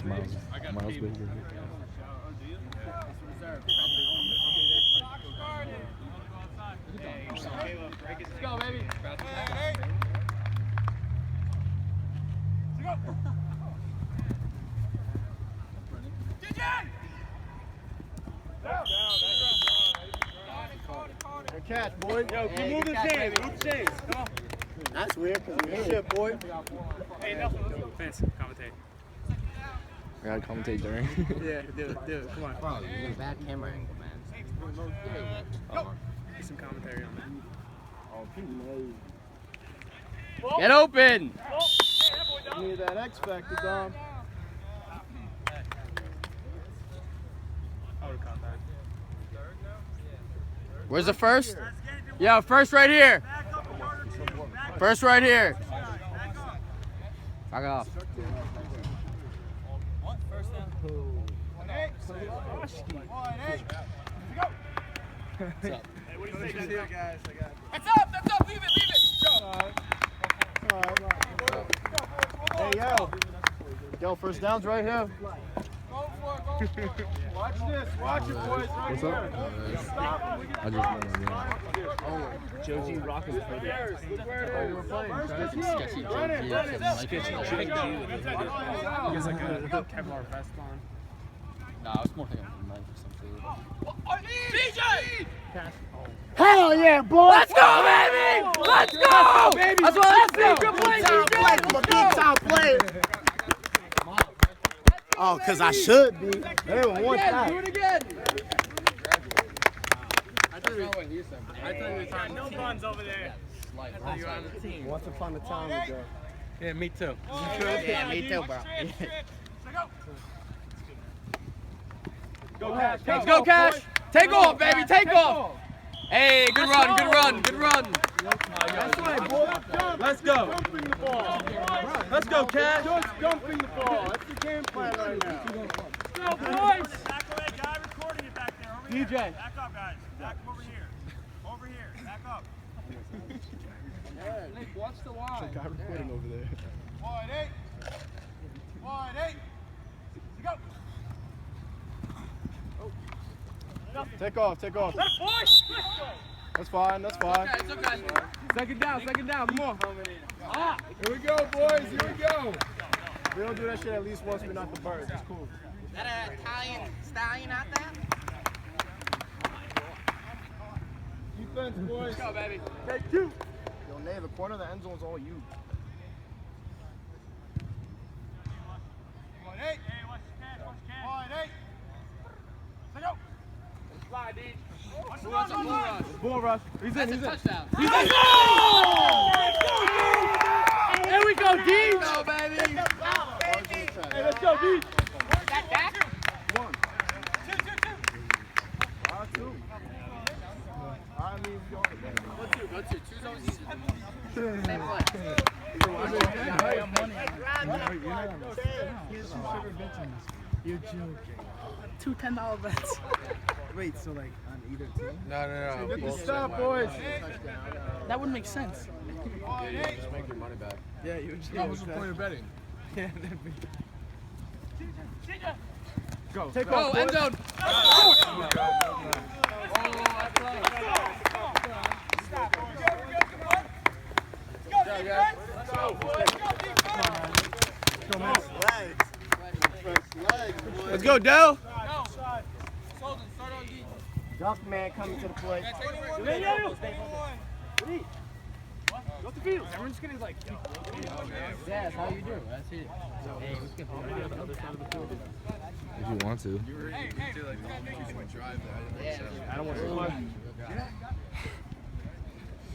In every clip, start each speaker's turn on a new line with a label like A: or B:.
A: Miles Bridges.
B: Let's go, baby.
C: Good catch, boy.
D: Yo, keep moving chains. Move chains. Come on.
C: That's weird because you shit, boy.
D: Hey, Nelson, let's go. Vince, commentate.
A: I gotta commentate during.
D: Yeah, do it. Come on.
B: Bro, you're in a bad camera angle, man.
D: Get some commentary on that.
B: Get open!
C: Need that X factor, Dom.
D: I would've caught that.
B: Where's the first? Yeah, first right here. First right here. Back off.
D: Hey, what do you think, guys?
B: That's up, leave it.
C: Hey, yo. Yo, first down's right here. Watch this. Watch it, boys. Right
A: What's
C: here.
A: up?
C: Stop.
A: I just know.
B: Oh, Joe G rocking for
C: Look where you were playing.
B: Sketchy Joe G.
D: He has like a Kevlar vest on.
B: Nah, I was more thinking of a knife or something. DJ!
C: Hell yeah, boy.
B: Let's go, baby! Let's go!
C: Baby.
B: That's what I'm saying. Good play,
C: Big time
B: DJ!
C: play. I'm a big time player. Oh, because I should be. They don't want that.
B: Do it again!
D: I thought you were trying no guns over there. I thought you were on the team.
C: Once upon a time ago.
D: Yeah, me too.
B: Yeah, me too, bro.
D: Go, Cash.
B: Let's go, Cash! Take off, baby, take off! Hey, good run.
C: That's right, boy.
D: Let's go.
C: Dumping the ball.
D: Let's go, Cash.
C: Just dumping the ball. That's the game plan right now.
D: Go, boys.
E: Back away, guy recording it back there. Over
D: DJ.
E: here. Back up, guys. Back over here. Over here. Back up.
B: Watch the line.
C: Guy recording over there.
E: Wide eight. Wide eight. Go.
C: Take off. That's fine.
B: It's okay.
D: Second down. Come on.
C: Here we go, boys. Here we go. We don't do that shit at least once we're not the birds. It's cool.
F: Is that an Italian stallion out there?
C: Defense, boys.
B: Let's go, baby.
C: Take two. Yo, Nay, the corner of the end zone's all you.
E: Wide eight. Hey, watch the catch. Wide eight. Go.
D: Slide, D.
B: Who wants a bull rush?
C: Bull rush. He's
B: That's a touchdown.
D: There we go, D.
B: Let's go, baby.
D: Hey, let's go, D.
F: That back?
C: One. Two. I mean,
B: Go two. Two's always easier than one.
F: Same play.
G: You're joking. Two $10 bets. Wait, so like on either team?
A: No.
C: get the stop, boys.
G: That wouldn't make sense.
A: Just make your money back.
G: Yeah, you would.
A: Yeah, what's the point of betting?
G: Yeah, that'd be.
C: Go. Take
B: Go,
C: off,
B: end
C: boys.
B: zone.
C: Let's go, Dell.
F: Duck man coming to the plate.
D: Go to field. Everyone's getting like.
B: Yes, how you do? That's it. Hey, let's get home.
A: If you want to.
C: I don't want to play.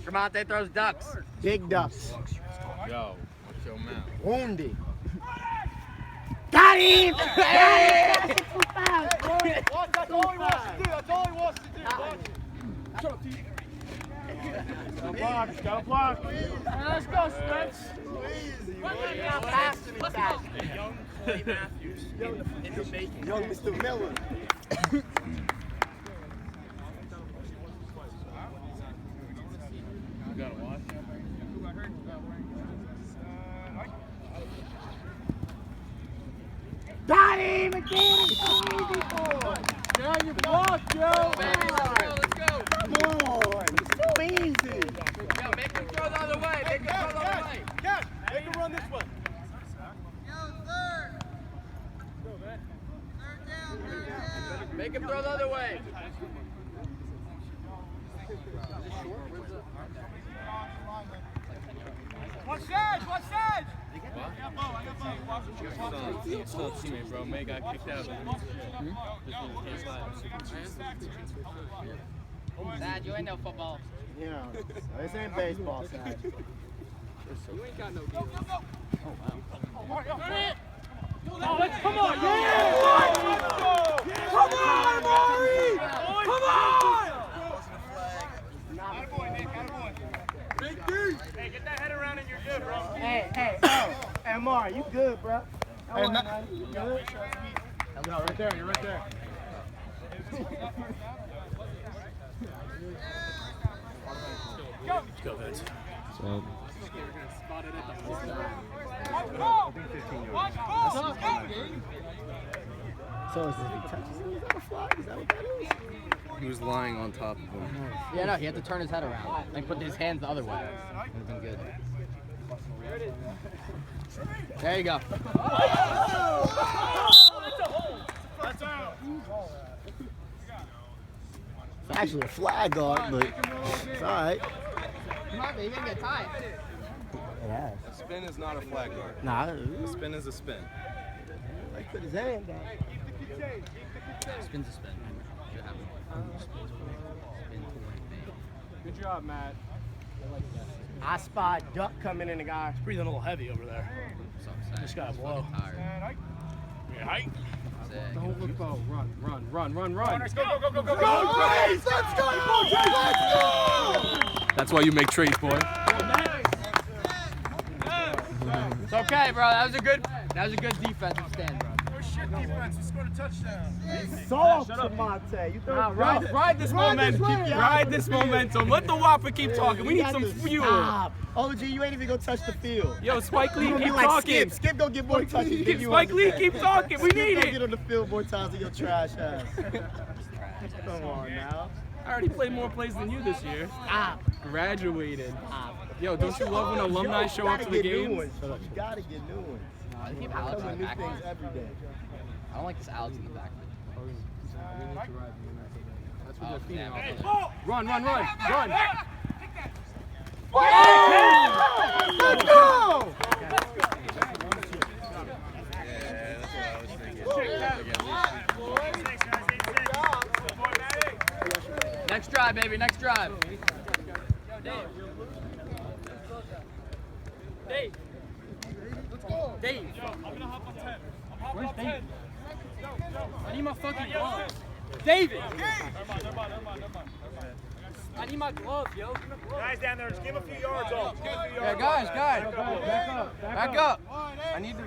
F: Tremonte throws ducks.
C: Big ducks.
A: Yo, what's your mouth?
C: Wounded.
F: Got him!
E: Watch, that's all he wants to do. That's all he wants to do. Watch.
C: Got block.
D: Let's go, Spence.
E: Young Clay Matthews in the making.
C: Young Mr. Miller.
A: You gotta watch.
F: Got him again!
C: Yeah, you blocked, Joe!
B: Let's go.
F: Come on! It's so easy!
B: Yo, make him throw the other way. Make him throw the other way.
C: Cash, make him run this one.
B: Make him throw the other way.
C: Watch Sedge! Watch Sedge!
D: Still teammate, bro. May got kicked out.
B: Sad, you ain't no football.
F: You know, this ain't baseball, Sag.
D: You ain't got no deal.
C: Come on, yeah! Come on, Maury! Come on! Big D!
D: Hey, get that head around and you're good, bro.
F: Hey, Amar, you good, bro?
C: Hey,
F: You good?
C: No, right there, you're right there.
D: Go, Vince.
F: So is it he touches him? Is that a flag? Is that what that is?
A: He was lying on top of him.
B: Yeah, no, he had to turn his head around and put his hands the other way. Would have been good. There you go.
F: It's actually a flag on, but it's all right.
B: Come on, baby, get tied.
F: Yeah.
A: Spin is not a flag guard.
F: Nah,
A: A spin is a spin.
F: he put his hand down.
B: Spin's a spin.
C: Good job, Matt.
F: I spot duck coming in the guy.
D: Breathing a little heavy over there.
B: Just
D: got a blow. Yeah, height.
C: Don't look low. Run.
D: Let's go.
C: Go, Grace! Let's go! Let's go!
D: That's why you make trades, boy.
B: It's okay, bro. That was a good defensive stand, bro.
C: Shit defense. Let's go to touchdown.
F: Soft, Monte. You throw
D: Ride this momentum. Ride this momentum. Let the Whopper keep talking. We need some fuel.
F: Stop. OG, you ain't even gonna touch the field.
D: Yo, Spike Lee,
F: You gonna be
D: keep
F: like
D: talking.
F: Skip gonna get more touches than you.
D: Spike Lee, keep talking. We need
F: Skip
D: it.
F: get on the field more times than your trash ass. Come on now.
D: I already played more plays than you this year.
F: Stop.
D: Graduated.
F: Stop.
D: Yo, don't you love when alumni show up to the games?
F: You gotta get new ones.
B: I keep
F: I
B: Alex
F: come
B: in
F: with
B: the
F: new things
B: backfield.
F: every day.
B: I don't like this Alex in the backfield.
C: That's
B: Oh, damn.
D: Run.
F: Let's go!
B: Next drive, baby. Next drive.
D: Dave. Where's Dave? I need my fucking gloves. David! I need my gloves, yo.
C: Guys down there, just give him a few yards off.
B: Yeah, guys. Back up. I need to.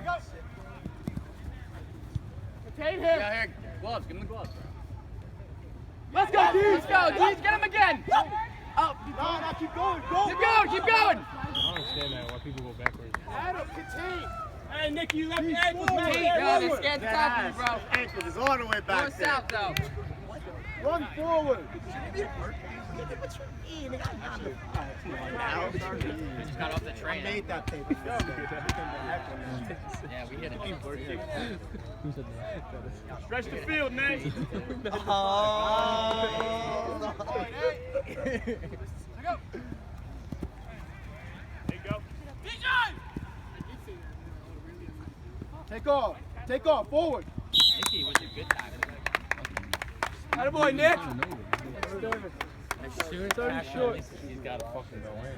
D: Contain him.
B: Yeah, here. Gloves. Give him the gloves.
D: Let's go, dude.
B: Let's go. Deeds, get him again. Oh,
F: No, keep going.
B: keep going.
C: I don't understand that. Why people go backwards.
F: Adam, contain.
D: Hey, Nicky, you left your ankles, man.
B: Yeah, they scared the top of you, bro.
F: Ankle is all the way
B: Go
F: back there.
B: south, though.
F: Run forward. What you mean? Come on now.
B: Just got off the
F: I
B: train.
F: made that paper.
B: Yeah, we hit it.
D: Stretch the field, Nate.
C: Take off, forward.
B: Nicky was a good time.
D: Attaboy, Nick.
A: He's got to fucking go in.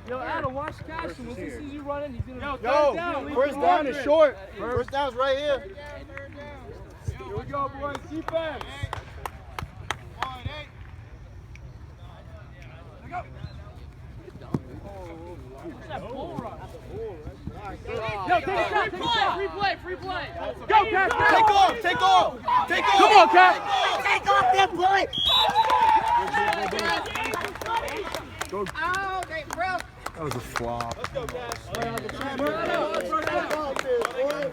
D: Yo, Adam, watch Cash. Once he sees you running, he's gonna
C: Yo,
D: leave
C: first
D: you
C: down
D: under
C: is
D: it.
C: short. First down's right here. Here we go, boys. Defense.
D: Yo, take a shot. Free play.
C: Go, Cash. Take off.
D: Come on, Cash.
F: Take off that boy.
B: Oh, great, bro.
A: That was a flop.
C: Let's go, Cash.
F: Take off this, boy.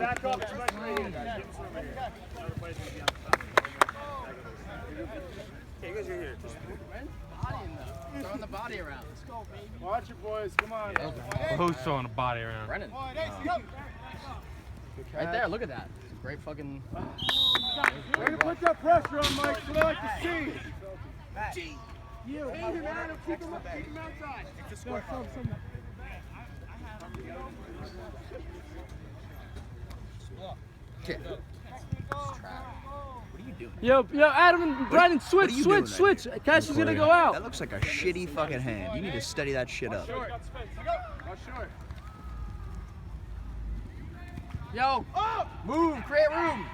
C: Back up. Strike right here, guys. Give us room right here. Everybody's gonna be on the top. Okay, you guys are here.
B: Throwing the body around. Let's go, baby.
C: Watch it, boys. Come on.
D: Who's throwing a body around?
B: Brennan. Right there, look at that. It's a great fucking.
C: Way to put that pressure on, Mike. That's what I like to see. You, aim him, Adam. Keep him outside.
G: Yo, Adam and Brennan, switch. Cash is gonna go out.
F: That looks like a shitty fucking hand. You need to study that shit up.
B: Yo, move, create room.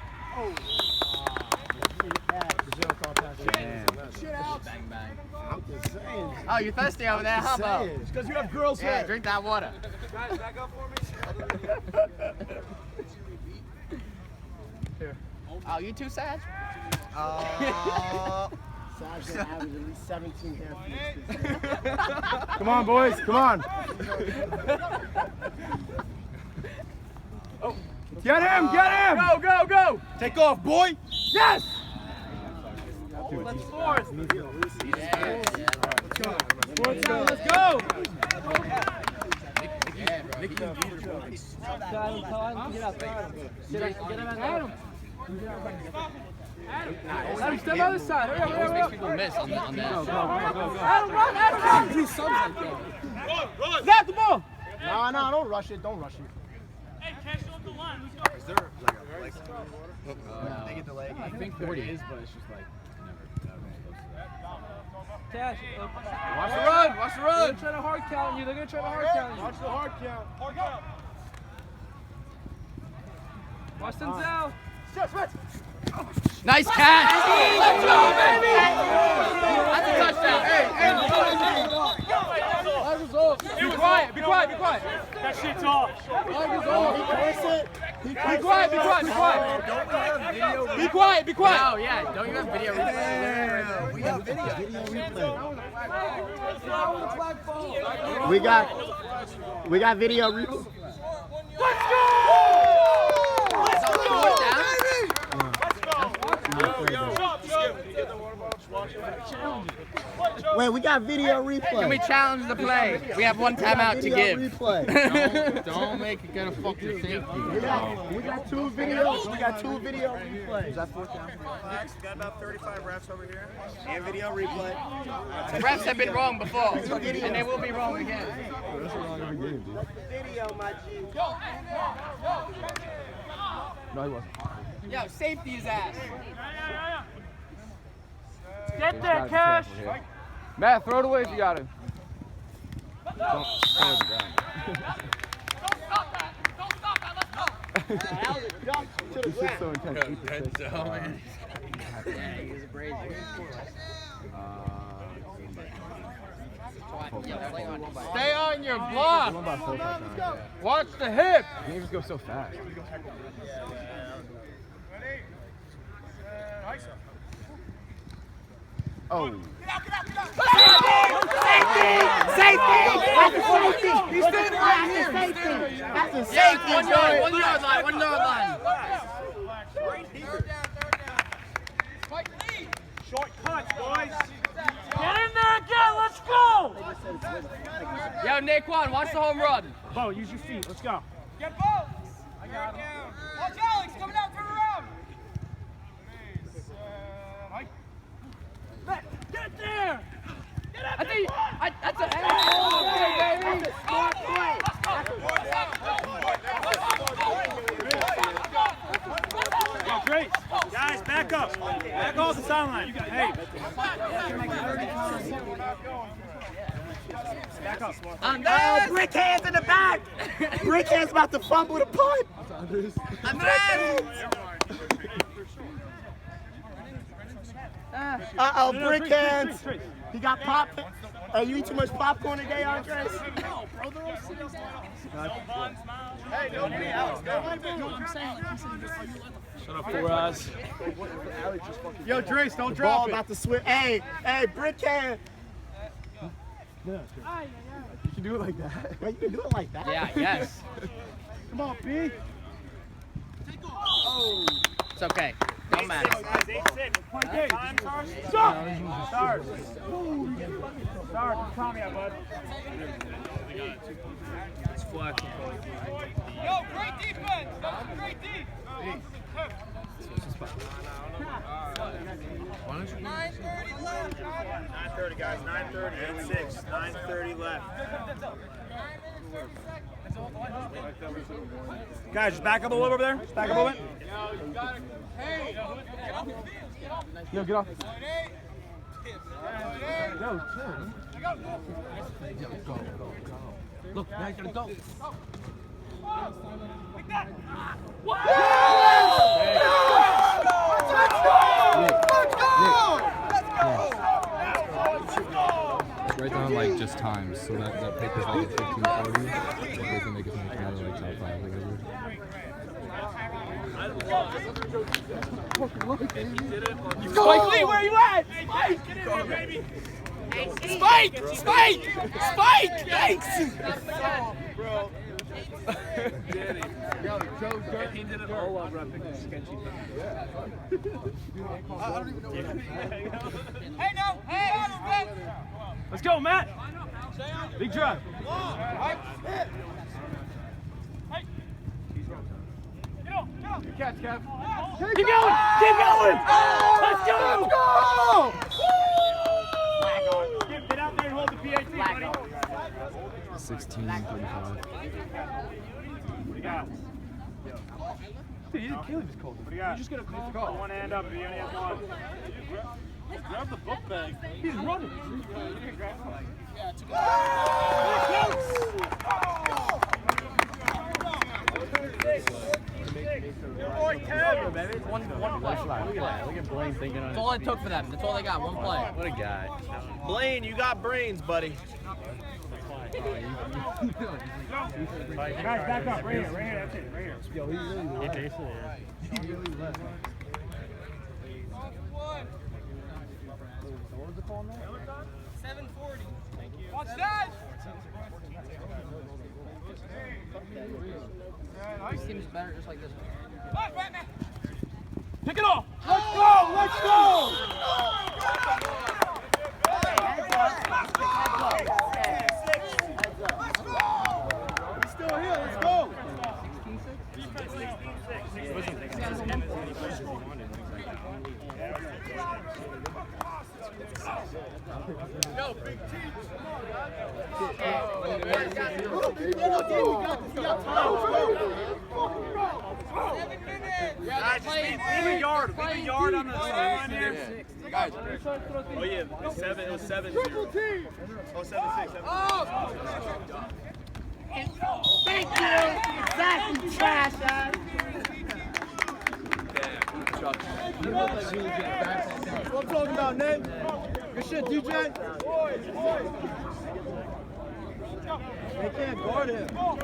F: Damn.
B: Bang, bang.
F: I'm just saying.
B: Oh, you're thirsty over there, huh, Bo?
F: It's because you have girls
B: Yeah,
F: here.
B: drink that water.
C: Guys, back up for me.
B: Oh, you too, Saj?
F: Saj gonna average at least 17 half.
C: Come on, boys. Come on. Get him. Get him.
B: Go.
F: Take off, boy.
B: Yes!
G: Let's force.
B: Let's go.
G: Adam, step on the side. Hurry
B: Always makes
G: up.
B: people miss on that.
G: Adam, run. Do something like that. Snap the ball.
F: No, don't rush it. Don't rush it.
D: Hey, catch off the line. Let's go.
F: Is there like they get the leg?
B: I think 40 is, but it's just like never
G: Cash.
B: Watch the run.
G: They're gonna try to hard count you.
C: Watch the hard count.
G: Watch Denzel.
B: Nice catch. Let's go, baby. That's a touchdown. Be quiet.
D: That shit's off.
B: Be quiet. Oh yeah, don't you have video replay?
F: We got video replay. We got video replay. Wait, we got video replay.
B: Can we challenge the play? We have one timeout to give.
F: Replay.
B: Don't make it get a fucking safety.
F: We got two videos. We got two video replays. Is that fourth down?
C: Got about 35 refs over here. And video replay.
B: Refs have been wrong before, and they will be wrong again.
C: Video, my G.
F: No, he wasn't.
B: Yo, safety his ass.
G: Get there, Cash.
B: Matt, throw it away if you got him.
F: Don't stand the ground. This is so intense.
B: Stay on your block. Watch the hip.
F: Games go so fast. Oh.
E: Safety! He's standing right here. That's a safety.
B: 1 yard line.
C: Short cuts, boys.
D: Get in there again. Let's go.
B: Yo, Naquan, watch the home run.
C: Bo, use your feet. Let's go.
D: Get both. I got him. Watch Alex coming out for a run.
C: Get there.
B: I think that's a baby.
E: Smart play.
C: Yo, Grace. Guys, back up. Back off the sideline. Hey. Back up.
E: Brick hands in the back. Brick hands about to fumble the punt. Uh-oh, brick hands. He got pop. Are you eat too much popcorn today, Andres?
G: No, bro. They're all sitting down.
C: Hey, don't be out.
G: No, I'm saying, like, he's sitting there.
C: Shut up, for us. Yo, Trace, don't drop
F: Ball
C: it.
F: about to swing. Hey, brick hand. You can do it like that.
E: Well, you can do it like that.
B: Yeah, yes.
C: Come on, B.
B: It's okay. Don't matter.
C: Start. Tommy, bud.
D: It's flexing.
C: Yo, great defense. Great defense. 9:30 guys, 9:30, 8-6, 9:30 left. Guys, just back up a little over there. Just back up a little bit. Yo, get off. Yo, chill.
B: Look, now you gotta go.
A: Write down like just times, so that paper's like at 15:40. They can make it something kind of like top 5 like
B: Spike Lee, where are you at? Spike! Spike! Spike! Thanks!
C: Bro.
B: Yo, Joe Dirt.
D: He did it all over. I think it's sketchy.
C: I don't even know what Hey,
D: Let's go, Matt. Big drive.
C: Good catch, Kev.
D: Keep going. Keep going. Let's go.
C: Get out there and hold the PAT, buddy.
A: 16:35.
C: What do you got?
D: Dude, you didn't kill him. He's cold.
C: What do you got?
D: You're just gonna call.
C: One hand up if he only has one. Grab the book bag.
D: He's running.
B: That's all it took for them. That's all they got. One play.
F: What a guy. Blaine, you got brains, buddy.
C: Guys, back up. Right here. That's it. Right here.
D: Yo, he basically is.
C: He really left.
D: What was the call now?
C: 7:40. Thank you. Watch that!
B: This team's better just like this one.
D: Pick it off.
C: Let's go! Let's go! He's still here. Let's go!
B: Yo, big team.
C: Leave a yard on the sideline here.
B: Guys,
F: Oh yeah, it was 7-0. Oh, 7-6.
E: Thank you. Exactly, trash ass.
F: What I'm talking about, Nate? Good shit, DJ. They can't guard him. Go.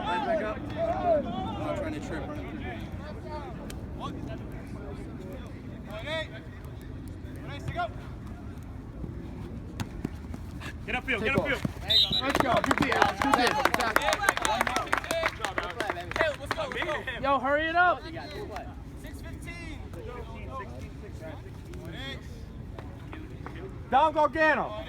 F: Back up.
A: I'm not trying to trip.
C: Get upfield, get upfield.
F: Let's go. Good D, Alex. Good D.
D: Yo, hurry it up.
C: 6:15. Dom Gargano.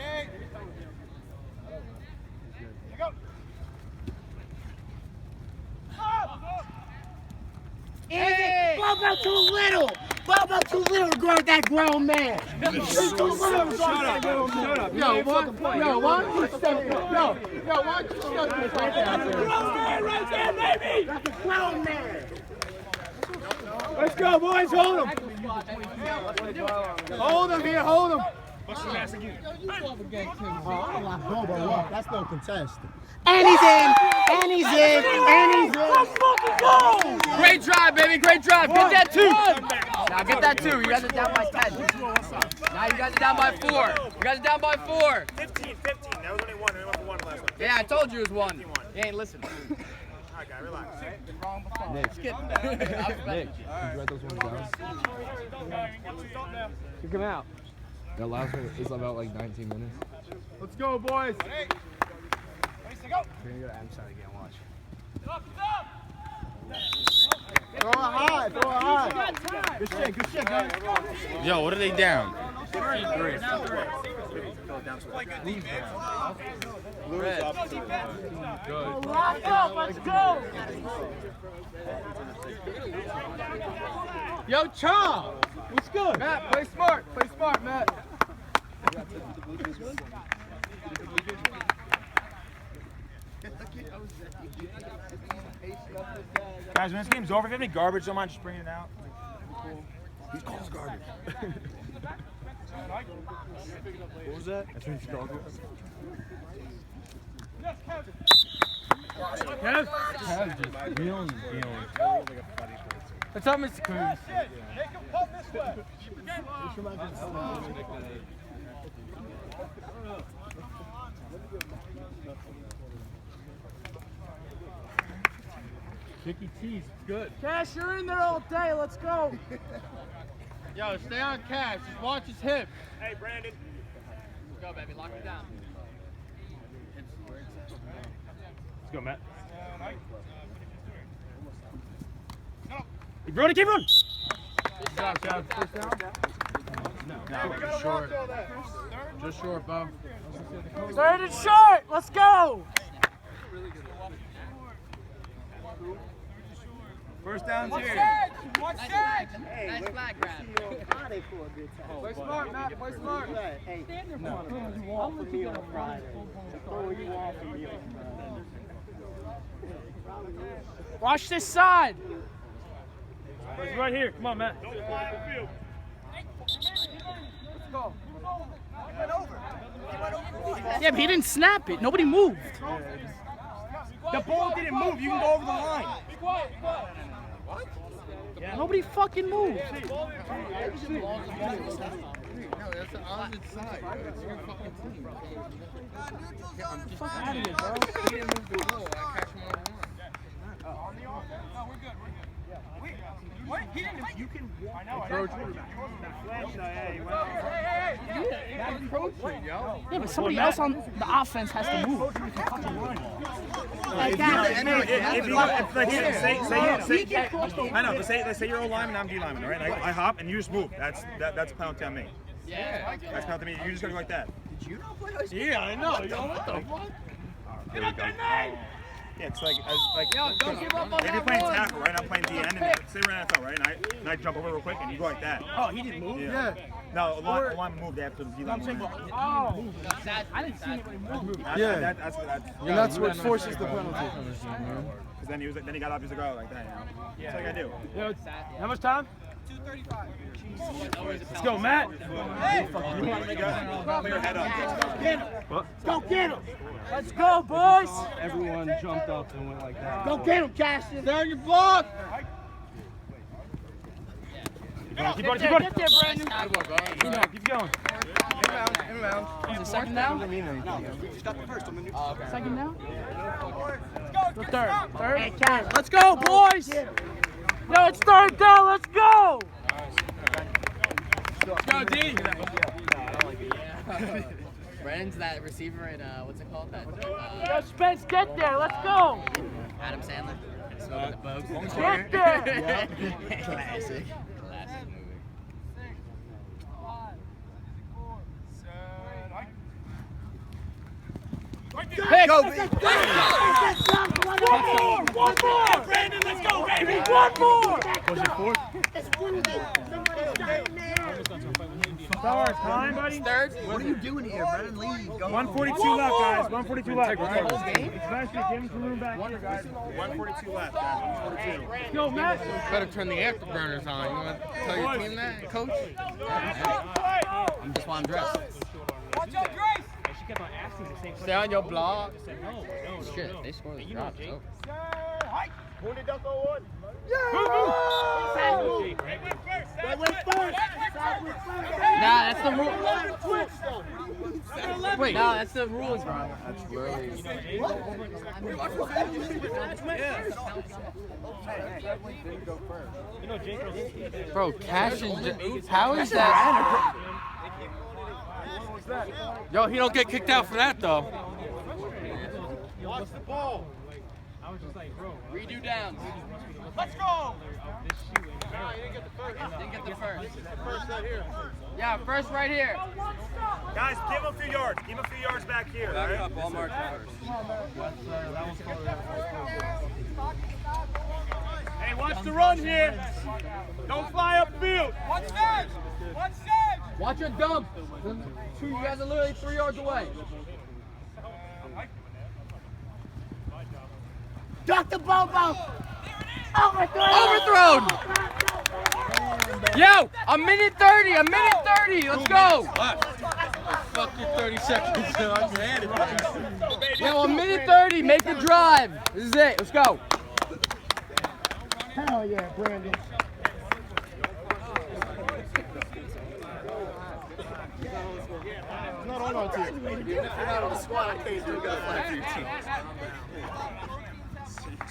E: Hey! Bobo too little! Bobo too little to guard that grown man! He's too little to guard that grown man!
C: Shut up.
B: why don't you step this right there?
E: Right there, baby! That's a grown man!
C: Let's go, boys. Hold him. Hold him here. Hold him.
F: That's no contest.
E: And he's in! And he's in! And he's in!
B: Great drive, baby. Great drive. Get that 2. Now get that 2. You guys are down by 10. Now you guys are down by 4. You guys are down by 4.
C: 15. That was only one. We went for one last one.
B: Yeah, I told you it was 1. You ain't listening.
C: All right, guy, relax.
B: Skip.
A: Nick, did you write those ones down?
D: Kick him out.
A: That last one is about like 19 minutes.
C: Let's go, boys.
A: We're gonna go to Amsterdam again, watch.
F: Throw it high, throw it high. Good shit, guys.
D: Yo, what are they down?
E: Lock up, let's go!
B: Yo, Chom! What's good? Matt, play smart, Matt.
C: Guys, when this game's over, if you have any garbage, don't mind just bringing it out. He calls garbage. What was that? That's when he called garbage.
B: Kev just wheeling and dealing. What's up, Mr. Cruz?
C: Make him come this way.
B: Mickey T's, good.
E: Cash, you're in there all day, let's go!
B: Yo, stay on Cash. Just watch his hip.
C: Hey, Brandon.
B: Let's go, baby. Lock it down.
C: Let's go, Matt. Hey, Brody, keep running.
B: Good job, Kev. First down? No, just short. Just short, bum.
E: Third and short, let's go!
C: First down's here.
B: Nice flag grab.
F: Play
B: smart, Matt, play smart.
F: Hey, no. You want from me on Friday. That's all you want from me on Friday.
E: Watch this side!
C: It's right here. Come on, Matt.
E: Yeah, but he didn't snap it. Nobody moved.
C: The ball didn't move. You can go over the line.
E: Nobody fucking moved.
A: No, that's the opposite side. It's your fucking team. I'm just out of here, bro. He didn't move the ball. I catch him on the one.
C: No, we're good. What? He didn't. You can. I know.
E: Yeah, but somebody else on the offense has to move. Like that.
C: I know, but say you're O lineman, I'm D lineman, right? I hop and you just move. That's a penalty on me.
B: Yeah.
C: That's penalty on me. You just gotta go like that.
F: Did you not play high school?
C: Yeah, I know. Yo, what the fuck? Get up there, Nate! Yeah, it's like
B: Yo, don't give up on
C: if you're
B: that
C: playing
B: one.
C: tackle, right? I'm playing DN, and say we're in NFL, right? And I jump over real quick, and you go like that. Oh, he didn't move. Yeah. No, a line moved after the D line.
E: Oh, I didn't see anybody move.
A: Yeah.
C: That's
A: And that's what forces the penalty.
C: Because then he got up, he's like, oh, like that, you know? That's what I do.
D: How much time?
C: 2:35.
D: Let's go, Matt.
C: You want to make your head up.
E: Go get him! Let's go, boys!
A: Everyone jumped up and went like that.
E: Go get him, Cassian!
B: Stay on your block.
C: Keep going.
E: Get there, Brandon!
C: Keep going.
B: Inbound.
E: Is it second down? Second down? The third. Hey, Cash, let's go, boys! Yo, it's third down, let's go!
B: Let's go, D.
H: Brandon's that receiver in what's it called? That
E: Yo, Spence, get there, let's go!
H: Adam Sandler. Smoking the bugs.
E: Get there!
H: Classic. Classic movie.
E: Pick!
F: Go,
E: One more! Brandon, let's go, baby! One more!
C: Was it fourth? Time, buddy.
B: Third.
F: What are you doing here, Brennan? Leave. Go.
C: 142 left, guys. 142 left.
B: Whole game?
C: It's nice to give him some room back here, guys. 142 left, guys. 142.
E: Yo, Matt!
A: Better turn the afterburners on. You want to tell your team that, coach?
H: I'm just while I'm dressed.
C: Watch out, Grace!
B: Stay on your block.
H: Shit, they scored the drop. Oh.
B: Nah, that's the rule. Wait,
H: No, that's the rules, bro.
A: That's really.
B: Bro, Cash is how is that? Yo, he don't get kicked out for that though.
C: Watch the ball.
B: Redo downs.
C: Let's go!
B: Didn't get the first. Yeah, first right here.
C: Guys, give him a few yards. Give him a few yards back here. Back up, ball mark first. Hey, watch the run here. Don't fly upfield. Watch that. Watch that.
B: Watch your dump. You guys are literally 3 yards away.
G: Dr. Bobo!
B: Overthrown! Yo, a minute 30, a minute 30. Let's go.
A: Fuck you 30 seconds on your hand.
B: Yo, a minute 30. Make the drive. This is it. Let's go.
G: Hell yeah, Brandon.
F: Not on our team. Even if you're not on the squad, I can't do it. Got flag for your team.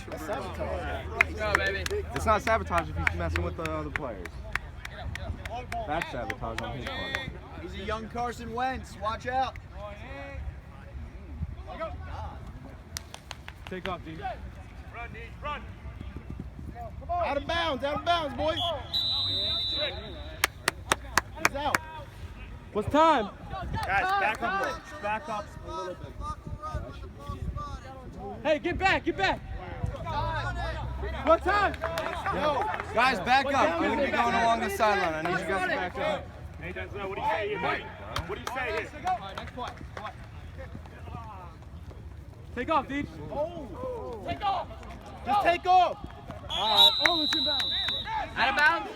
F: That's sabotage.
B: Let's go, baby.
F: It's not sabotage if he's messing with the other players. That's sabotage on his part.
A: He's a young Carson Wentz. Watch out.
C: Take off, D. Run, D. Run.
F: Out of bounds, boys. He's out.
C: What's time? Guys, back up a little. Back up a little bit. Hey, get back, get back. What time?
F: Guys, back up. I'm going to be going along the sideline. I need you guys to back up.
C: Hey, Denzel, what do you say here, buddy? What do you say here? Take off, Deej.
G: Take off!
F: Just take off.
G: Oh, it's inbound.
B: Out of bounds?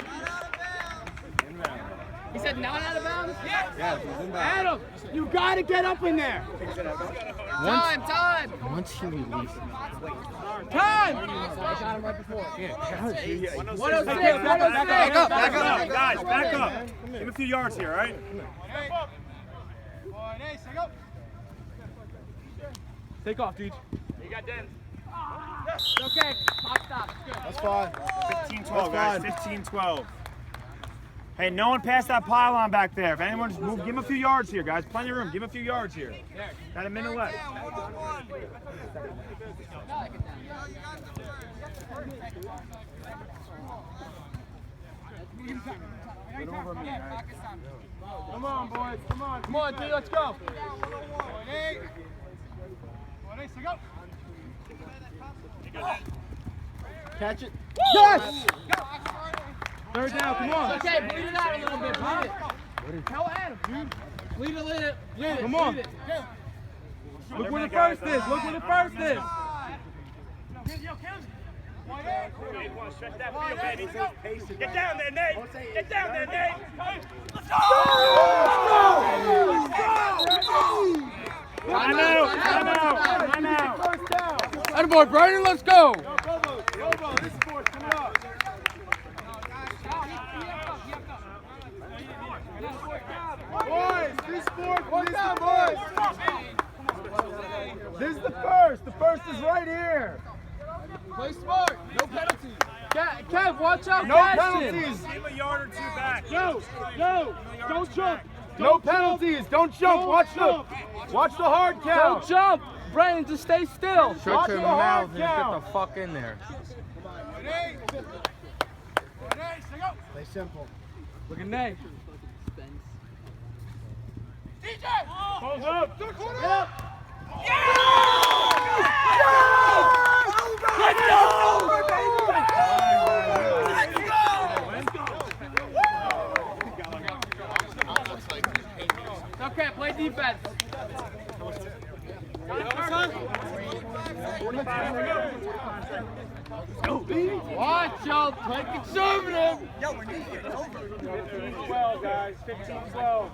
B: He said not out of bounds?
F: Yeah, he's inbound.
G: Adam, you gotta get up in there.
B: Time.
H: Once he releases.
G: Time!
B: I got him right before.
C: 106.
B: 106.
C: Back up. Guys, back up. Give him a few yards here, all right? Take off, Deej. You got Den.
B: Okay. Pop stop. Good.
F: That's fine.
C: 15-12, guys. 15-12. Hey, no one pass that pylon back there. If anyone just move, give him a few yards here, guys. Plenty of room. Give him a few yards here. Got a minute left.
F: Come on, boys. Come on.
G: Come on, D, let's go.
F: Catch it.
G: Yes!
C: Third down, come on.
B: Okay, bleed it out a little bit. Bleed it. Tell Adam, dude. Bleed it, bleed it. Bleed it.
C: Come on.
B: Bleed it.
C: Look where the first is. Look where the first is. Get down there, Nate. Get down there, Nate. I'm out.
B: Attaboy, Brandon, let's go.
C: This board coming up.
F: Boys, this sport, this the boys. This is the first. The first is right here.
B: Play smart. No penalties.
G: Kev, watch out,
F: No
G: Bastion.
F: penalties.
C: Give him a yard or two back.
G: No, don't jump.
F: No penalties. Don't jump. Watch the hard count.
G: Don't jump. Brandon, just stay still.
F: Watch the hard
A: Get
F: count.
A: the fuck in there.
F: Play simple.
G: Look at Nate.
C: Close up.
B: Okay, play defense. Watch out, play conservative.
C: 15-12, guys. 15-12.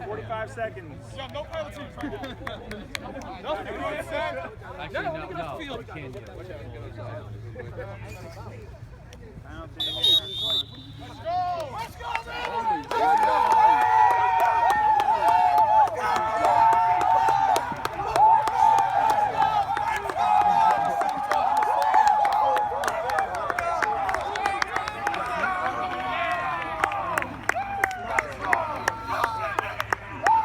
C: 45 seconds.
A: No penalties.
H: Actually, no, you can't do it.
C: Penalty.